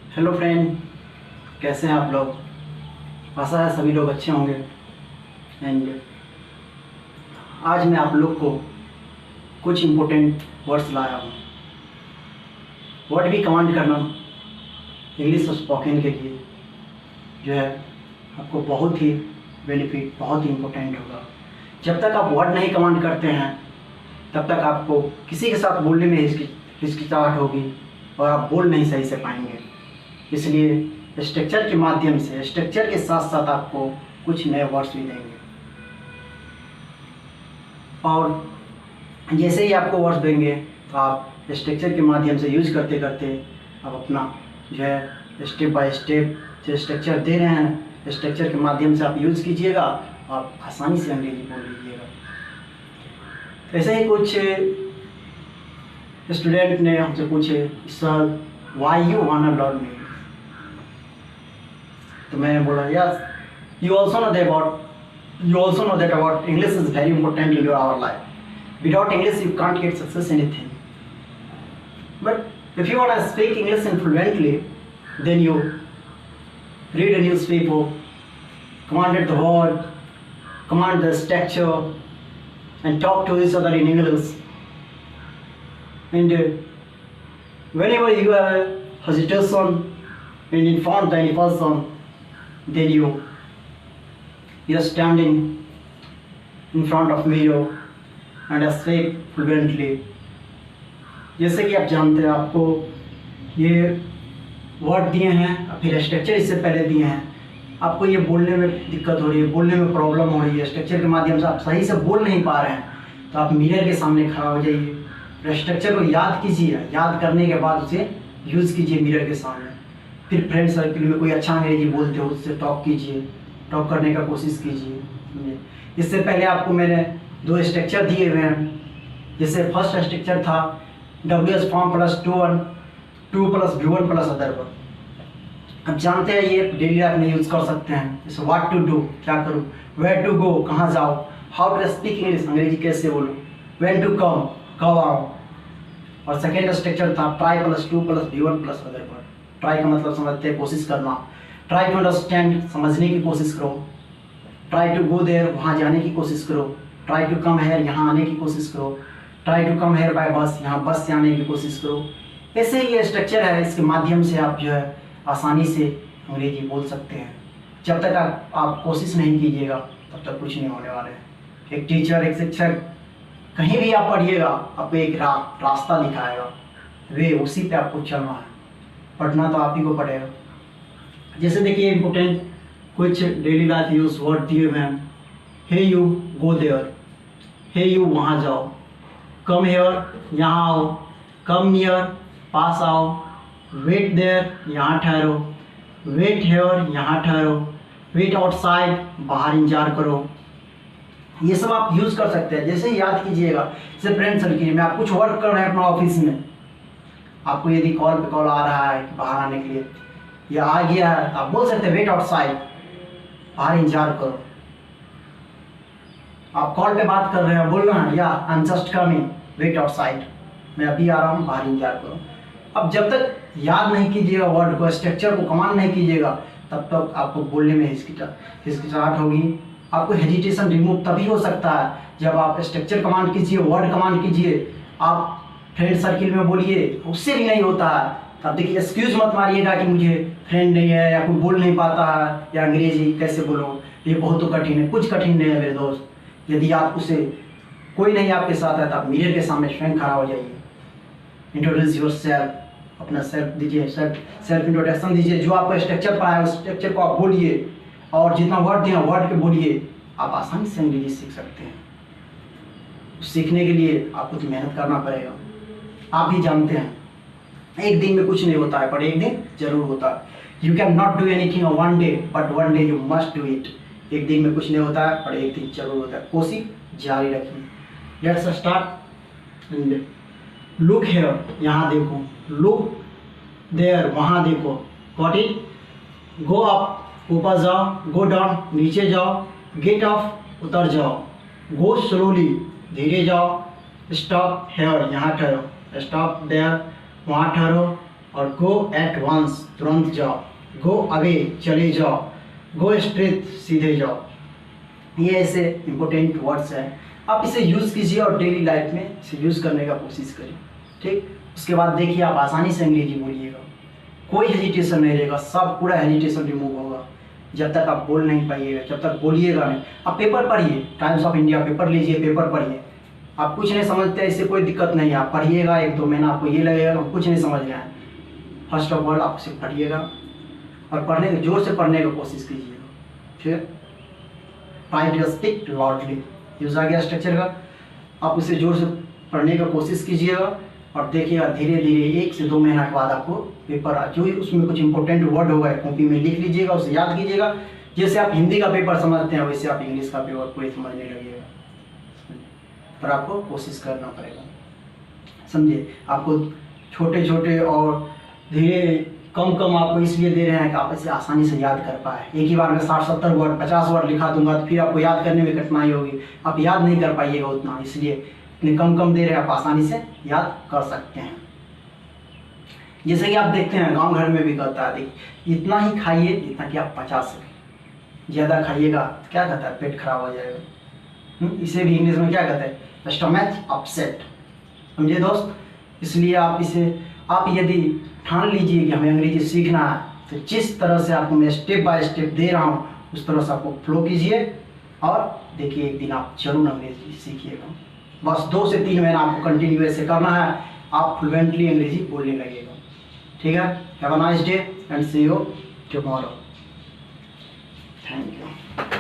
Hello friend, कैसे हैं आप लोग। आशा है सभी लोग अच्छे होंगे। एंड आज मैं आप लोग को कुछ इम्पोर्टेंट वर्ड्स लाया हूँ। वर्ड भी कमांड करना इंग्लिश स्पोकन के लिए जो है आपको बहुत ही बेनिफिट, बहुत ही इम्पोर्टेंट होगा। जब तक आप वर्ड नहीं कमांड करते हैं तब तक आपको किसी के साथ बोलने में हिचकिचाहट होगी और आप बोल नहीं सही से पाएंगे। इसलिए स्ट्रक्चर के माध्यम से, स्ट्रक्चर के साथ साथ आपको कुछ नए वर्ड्स भी देंगे। और जैसे ही आपको वर्ड्स देंगे तो आप स्ट्रक्चर के माध्यम से यूज करते करते आप अपना जो है स्टेप बाय स्टेप जो स्ट्रक्चर दे रहे हैं, स्ट्रक्चर के माध्यम से आप यूज़ कीजिएगा, आप आसानी से अंग्रेजी बोल लीजिएगा। ऐसे ही कुछ स्टूडेंट ने हमसे पूछे, sir why you want to learn English. तो मैंने बोला, yes, you also know that about English is very important in our life. Without English you can't get success in anything. But if you want to speak English fluently, then you read a newspaper, command the word, command the structure, and talk to each other in English. And whenever you have hesitation and inform any person, then you're standing in front of mirror and speak fluently. जैसे कि आप जानते हैं, आपको ये word दिए हैं, फिर स्ट्रक्चर इससे पहले दिए हैं। आपको ये बोलने में दिक्कत हो रही है, बोलने में प्रॉब्लम हो रही है, स्ट्रक्चर के माध्यम से आप सही से बोल नहीं पा रहे हैं, तो आप मिरर के सामने खड़ा हो जाइए, स्ट्रक्चर को याद कीजिए, याद करने के बाद उसे यूज़ कीजिए मिरर के सामने। फिर फ्रेंड सर्किल में कोई अच्छा अंग्रेजी बोलते हो उससे टॉक कीजिए, टॉक करने का कोशिश कीजिए। इससे पहले आपको मैंने 2 स्ट्रक्चर दिए हुए हैं। जैसे फर्स्ट स्ट्रक्चर था WS form plus 2 plus V1 plus other verb. अब जानते हैं ये डेली लाइफ में यूज़ कर सकते हैं। जैसे व्हाट टू डू, क्या करूँ, वेयर टू गो, कहाँ जाओ, हाउ टू स्पीक इंग्लिश, अंग्रेजी कैसे बोलूँ, व्हेन टू कम, कब आओ। और सेकेंड स्ट्रक्चर था try plus 2 plus V1 plus other verb. Try का मतलब समझते हैं, कोशिश करना। ट्राई टू अंडरस्टैंड, समझने की कोशिश करो। ट्राई टू गो देयर, वहाँ जाने की कोशिश करो। ट्राई टू कम हेयर, यहाँ आने की कोशिश करो। Try to come here by bus, यहाँ बस से आने की कोशिश करो। ऐसे ही ये स्ट्रक्चर है, इसके माध्यम से आप जो है आसानी से अंग्रेजी बोल सकते हैं। जब तक आप कोशिश नहीं कीजिएगा तब तक कुछ नहीं होने वाला है। एक टीचर, एक शिक्षक, कहीं भी आप पढ़िएगा आपको एक रास्ता दिखाएगा, वे उसी पे आपको चलना है। पढ़ना तो आप ही को पड़ेगा। जैसे देखिए इम्पोर्टेंट कुछ डेली लाइफ यूज वर्ड दिए हुए हैं। Hey you go there, hey you वहाँ जाओ। कम हेयर, यहाँ आओ। कम नियर, पास आओ। वेट देयर, यहाँ ठहरो। वेट हेयर, यहाँ ठहरो। वेट आउटसाइड, बाहर इंतजार करो। ये सब आप यूज़ कर सकते हैं। जैसे याद कीजिएगा, जैसे फ्रेंड सर्किल में आप कुछ वर्क कर रहे हैं अपना ऑफिस में, आपको यदि कॉल पे कॉल आ रहा है बाहर आने के लिए या आ गया है, आप बोल सकते हैं वेट आउटसाइड, बाहर इंतजार करो। आप कॉल पे बात कर रहे हैं, बोलना है या I am just coming, wait outside, मैं अभी आ रहा हूँ, बाहर इंतजार करो। अब जब तक याद नहीं कीजिएगा वर्ड को, स्ट्रक्चर को कमांड नहीं कीजिएगा, तब तक आपको बोलने में हिचकिचाहट होगी। आपको हेजिटेशन रिमूव तभी हो सकता है जब आप स्ट्रक्चर कमांड कीजिए, वर्ड कमांड कीजिए। आप फ्रेंड सर्किल में बोलिए, उससे भी नहीं होता है। अब देखिए, एक्सक्यूज मत मारिएगा कि मुझे फ्रेंड नहीं है या कोई बोल नहीं पाता है या अंग्रेजी कैसे बोलो, ये बहुत तो कठिन है। कुछ कठिन नहीं है मेरे दोस्त। यदि आप उसे कोई नहीं आपके साथ है तो आप मिरर के सामने स्वयं खड़ा हो जाइए। इंट्रोड्यूस योर सेल्फ, अपना सेल्फ दीजिए, सेल्फ इंट्रोडक्शन दीजिए। जो आपको स्ट्रक्चर पढ़ा है उस स्ट्रक्चर को आप बोलिए और जितना वर्ड दिया वर्ड के बोलिए। आप आसानी से अंग्रेजी सीख सकते हैं। सीखने के लिए आपको तो मेहनत करना पड़ेगा। आप भी जानते हैं एक दिन में कुछ नहीं होता है, पर एक दिन जरूर होता है। You can not do anything on one day, but one day you must do it. एक दिन में कुछ नहीं होता है, पर एक दिन जरूर होता है। कोशिश जारी रखिए। Let's start. लुक हेयर, यहाँ देखो। लुक देयर, वहाँ देखो। Got it. गो अप, ऊपर जाओ। गो डाउन, नीचे जाओ। गेट ऑफ, उतर जाओ। गो स्लोली, धीरे जाओ। स्टॉप हेयर, यहाँ ठहरो। स्टॉप देयर, वहाँ ठहरो। और गो एट वंस तुरंत जाओ, गो अवे चले जाओ, गो स्ट्रेट सीधे जाओ। ये ऐसे इंपॉर्टेंट वर्ड्स हैं, आप इसे यूज़ कीजिए और डेली लाइफ में इसे यूज़ करने का कोशिश करिए। ठीक, उसके बाद देखिए आप आसानी से अंग्रेजी बोलिएगा, कोई हेजिटेशन नहीं रहेगा, सब पूरा हेजिटेशन रिमूव होगा। जब तक आप बोल नहीं पाइएगा, जब तक बोलिएगा नहीं। आप पेपर पढ़िए, टाइम्स ऑफ इंडिया पेपर लीजिए, पेपर पढ़िए। आप कुछ नहीं समझते इससे कोई दिक्कत नहीं है, आप पढ़िएगा 1-2 महीना, आपको ये लगेगा कि कुछ नहीं समझ रहे हैं। फर्स्ट ऑफ ऑल आप उसे पढ़िएगा और पढ़ने के जोर से पढ़ने की कोशिश कीजिएगा। ठीक, राइट स्टिक लॉर्डली यूज आ गया स्ट्रक्चर का, आप उसे जोर से पढ़ने की कोशिश कीजिएगा और देखिएगा धीरे धीरे 1 से 2 महीना के बाद आपको पेपर जो उसमें कुछ इंपॉर्टेंट वर्ड होगा कॉपी में लिख लीजिएगा, उसे याद कीजिएगा। जैसे आप हिंदी का पेपर समझते हैं वैसे आप इंग्लिश का पेपर पूरे समझने लगेगा, पर आपको कोशिश करना पड़ेगा। समझिए, आपको छोटे छोटे और धीरे कम आपको इसलिए दे रहे हैं कि आप इसे आसानी से याद कर पाए। एक ही बार में 60-70 वर्ड 50 वर्ड लिखा दूंगा तो फिर आपको याद करने में कठिनाई होगी, आप याद नहीं कर पाइएगा उतना, इसलिए इतने कम दे रहे हैं, आप आसानी से याद कर सकते हैं। जैसे कि आप देखते हैं गांव घर में भी कहता है, देखिए इतना ही खाइए जितना कि आप पचा सकें, ज़्यादा खाइएगा तो क्या कहता है, पेट खराब हो जाएगा। इसे भी इंग्लिश में क्या कहते हैं, स्टमच अपसेट। समझे दोस्त, इसलिए आप यदि ठान लीजिए कि हमें अंग्रेजी सीखना है तो जिस तरह से आपको मैं स्टेप बाय स्टेप दे रहा हूँ उस तरह से आपको फ्लो कीजिए और देखिए एक दिन आप जरूर अंग्रेजी सीखिएगा। बस 2 से 3 महीना आपको कंटिन्यू ऐसे करना है, आप फ्लुएंटली अंग्रेजी बोलने लगेगा। ठीक है, have a nice day and see you tomorrow. Thank you.